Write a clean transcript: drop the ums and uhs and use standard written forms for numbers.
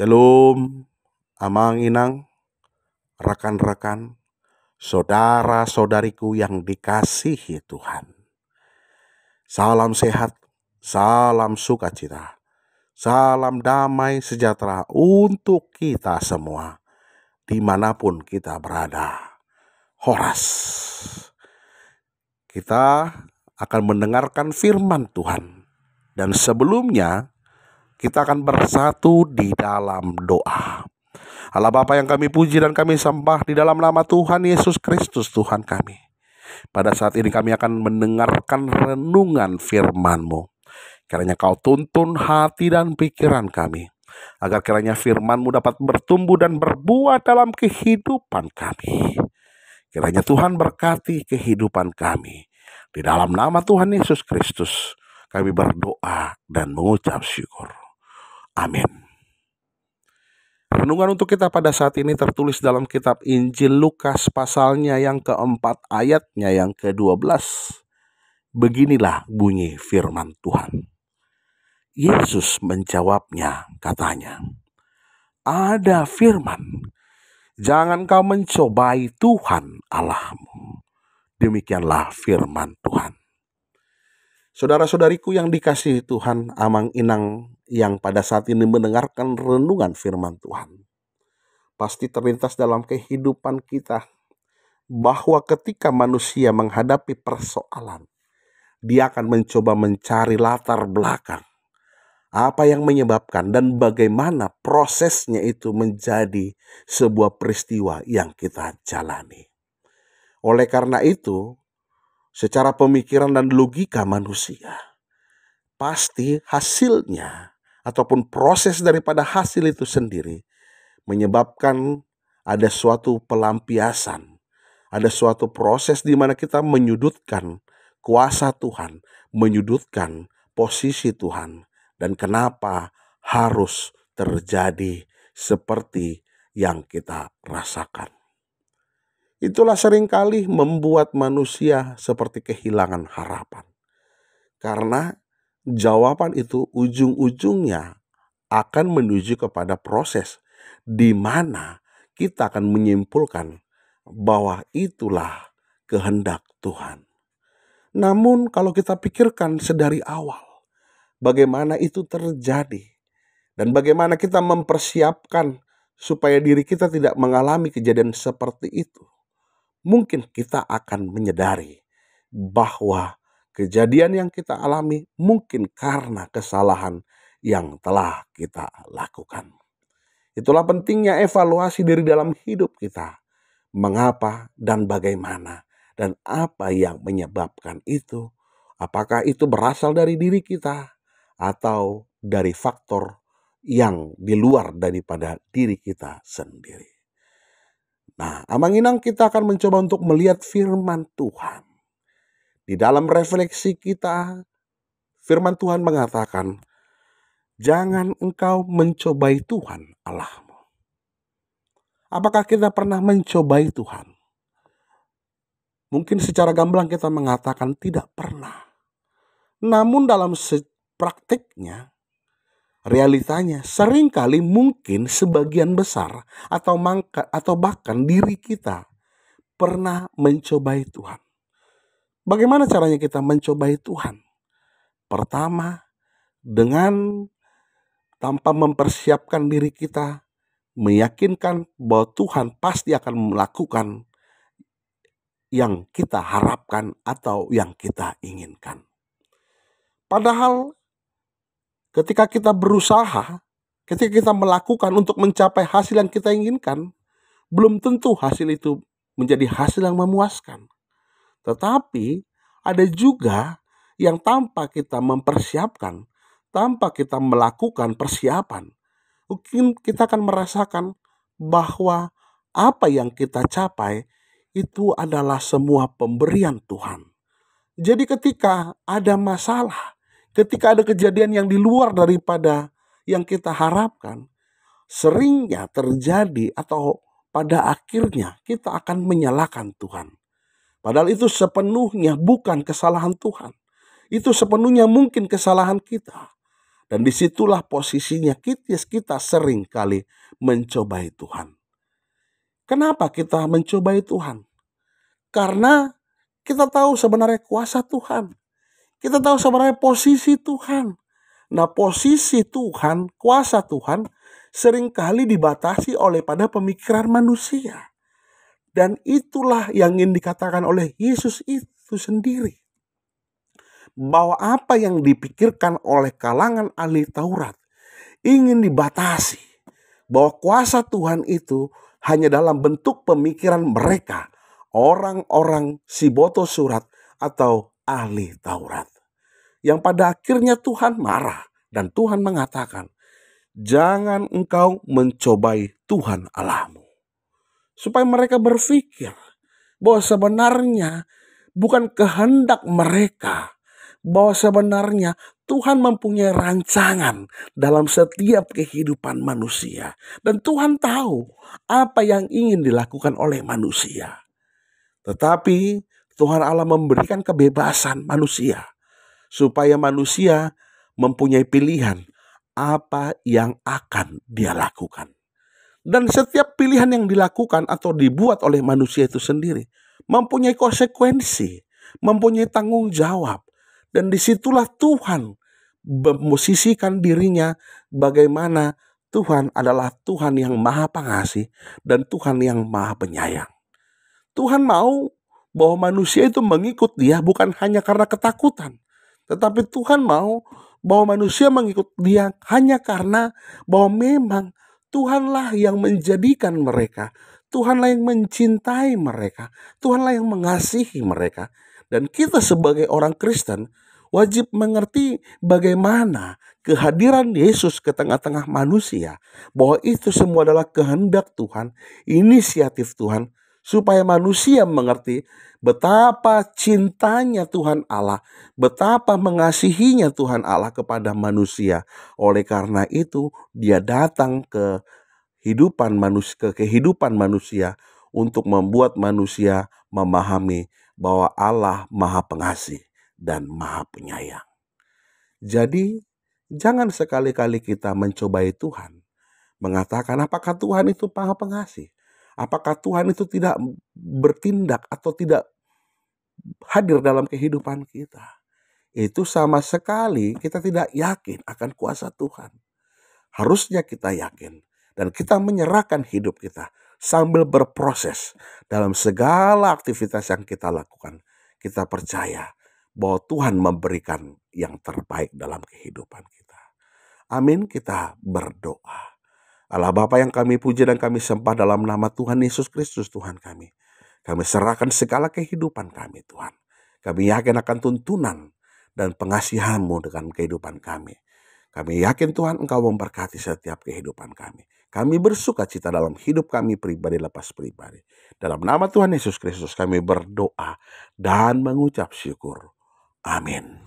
Shalom, Amang Inang, rekan-rekan, saudara-saudariku yang dikasihi Tuhan. Salam sehat, salam sukacita, salam damai sejahtera untuk kita semua, dimanapun kita berada. Horas. Kita akan mendengarkan firman Tuhan. Dan sebelumnya, kita akan bersatu di dalam doa. Allah Bapa yang kami puji dan kami sembah di dalam nama Tuhan Yesus Kristus Tuhan kami. Pada saat ini kami akan mendengarkan renungan firman-Mu. Kiranya Kau tuntun hati dan pikiran kami, agar kiranya firman-Mu dapat bertumbuh dan berbuah dalam kehidupan kami. Kiranya Tuhan berkati kehidupan kami. Di dalam nama Tuhan Yesus Kristus kami berdoa dan mengucap syukur. Amin. Renungan untuk kita pada saat ini tertulis dalam kitab Injil Lukas pasalnya yang keempat ayatnya yang ke-12. Beginilah bunyi firman Tuhan. Yesus menjawabnya, katanya, "Ada firman, jangan kau mencobai Tuhan Allahmu." Demikianlah firman Tuhan. Saudara-saudariku yang dikasihi Tuhan, Amang Inang yang pada saat ini mendengarkan renungan firman Tuhan, pasti terlintas dalam kehidupan kita bahwa ketika manusia menghadapi persoalan, dia akan mencoba mencari latar belakang, apa yang menyebabkan dan bagaimana prosesnya itu menjadi sebuah peristiwa yang kita jalani. Oleh karena itu, secara pemikiran dan logika manusia, pasti hasilnya ataupun proses daripada hasil itu sendiri menyebabkan ada suatu pelampiasan, ada suatu proses di mana kita menyudutkan kuasa Tuhan, menyudutkan posisi Tuhan, dan kenapa harus terjadi seperti yang kita rasakan. Itulah seringkali membuat manusia seperti kehilangan harapan. Karena jawaban itu ujung-ujungnya akan menuju kepada proses di mana kita akan menyimpulkan bahwa itulah kehendak Tuhan. Namun kalau kita pikirkan sedari awal, bagaimana itu terjadi dan bagaimana kita mempersiapkan supaya diri kita tidak mengalami kejadian seperti itu, mungkin kita akan menyadari bahwa kejadian yang kita alami mungkin karena kesalahan yang telah kita lakukan. Itulah pentingnya evaluasi diri dalam hidup kita. Mengapa dan bagaimana dan apa yang menyebabkan itu? Apakah itu berasal dari diri kita atau dari faktor yang di luar daripada diri kita sendiri? Nah, Amang Inang, kita akan mencoba untuk melihat firman Tuhan. Di dalam refleksi kita, firman Tuhan mengatakan, jangan engkau mencobai Tuhan Allahmu. Apakah kita pernah mencobai Tuhan? Mungkin secara gamblang kita mengatakan tidak pernah. Namun dalam praktiknya, realitanya seringkali mungkin sebagian besar atau bahkan diri kita pernah mencobai Tuhan. Bagaimana caranya kita mencobai Tuhan? Pertama, dengan tanpa mempersiapkan diri kita, meyakinkan bahwa Tuhan pasti akan melakukan yang kita harapkan atau yang kita inginkan. Padahal ketika kita berusaha, ketika kita melakukan untuk mencapai hasil yang kita inginkan, belum tentu hasil itu menjadi hasil yang memuaskan. Tetapi ada juga yang tanpa kita mempersiapkan, tanpa kita melakukan persiapan, mungkin kita akan merasakan bahwa apa yang kita capai itu adalah semua pemberian Tuhan. Jadi ketika ada masalah, ketika ada kejadian yang di luar daripada yang kita harapkan, seringnya terjadi atau pada akhirnya kita akan menyalahkan Tuhan. Padahal itu sepenuhnya bukan kesalahan Tuhan. Itu sepenuhnya mungkin kesalahan kita. Dan disitulah posisinya kita sering kali mencobai Tuhan. Kenapa kita mencobai Tuhan? Karena kita tahu sebenarnya kuasa Tuhan. Kita tahu sebenarnya posisi Tuhan. Nah, posisi Tuhan, kuasa Tuhan seringkali dibatasi oleh pada pemikiran manusia. Dan itulah yang ingin dikatakan oleh Yesus itu sendiri. Bahwa apa yang dipikirkan oleh kalangan ahli Taurat ingin dibatasi. Bahwa kuasa Tuhan itu hanya dalam bentuk pemikiran mereka. Orang-orang siboto surat atau ahli Taurat. Yang pada akhirnya Tuhan marah. Dan Tuhan mengatakan, jangan engkau mencobai Tuhan Allahmu. Supaya mereka berpikir bahwa sebenarnya bukan kehendak mereka. Bahwa sebenarnya Tuhan mempunyai rancangan dalam setiap kehidupan manusia. Dan Tuhan tahu apa yang ingin dilakukan oleh manusia. Tetapi Tuhan Allah memberikan kebebasan manusia. Supaya manusia mempunyai pilihan apa yang akan dia lakukan. Dan setiap pilihan yang dilakukan atau dibuat oleh manusia itu sendiri mempunyai konsekuensi, mempunyai tanggung jawab. Dan disitulah Tuhan memposisikan dirinya bagaimana Tuhan adalah Tuhan yang maha pengasih dan Tuhan yang maha penyayang. Tuhan mau bahwa manusia itu mengikut dia bukan hanya karena ketakutan. Tetapi Tuhan mau bahwa manusia mengikut dia hanya karena bahwa memang Tuhanlah yang menjadikan mereka. Tuhanlah yang mencintai mereka. Tuhanlah yang mengasihi mereka. Dan kita sebagai orang Kristen wajib mengerti bagaimana kehadiran Yesus ke tengah-tengah manusia. Bahwa itu semua adalah kehendak Tuhan, inisiatif Tuhan. Supaya manusia mengerti betapa cintanya Tuhan Allah, betapa mengasihinya Tuhan Allah kepada manusia. Oleh karena itu, dia datang ke kehidupan manusia untuk membuat manusia memahami bahwa Allah Maha Pengasih dan Maha Penyayang. Jadi, jangan sekali-kali kita mencobai Tuhan, mengatakan apakah Tuhan itu Maha Pengasih? Apakah Tuhan itu tidak bertindak atau tidak hadir dalam kehidupan kita? Itu sama sekali kita tidak yakin akan kuasa Tuhan. Harusnya kita yakin dan kita menyerahkan hidup kita sambil berproses dalam segala aktivitas yang kita lakukan. Kita percaya bahwa Tuhan memberikan yang terbaik dalam kehidupan kita. Amin, kita berdoa. Allah Bapa yang kami puji dan kami sembah dalam nama Tuhan Yesus Kristus Tuhan kami. Kami serahkan segala kehidupan kami Tuhan. Kami yakin akan tuntunan dan pengasihan-Mu dengan kehidupan kami. Kami yakin Tuhan Engkau memberkati setiap kehidupan kami. Kami bersuka cita dalam hidup kami pribadi lepas pribadi. Dalam nama Tuhan Yesus Kristus kami berdoa dan mengucap syukur. Amin.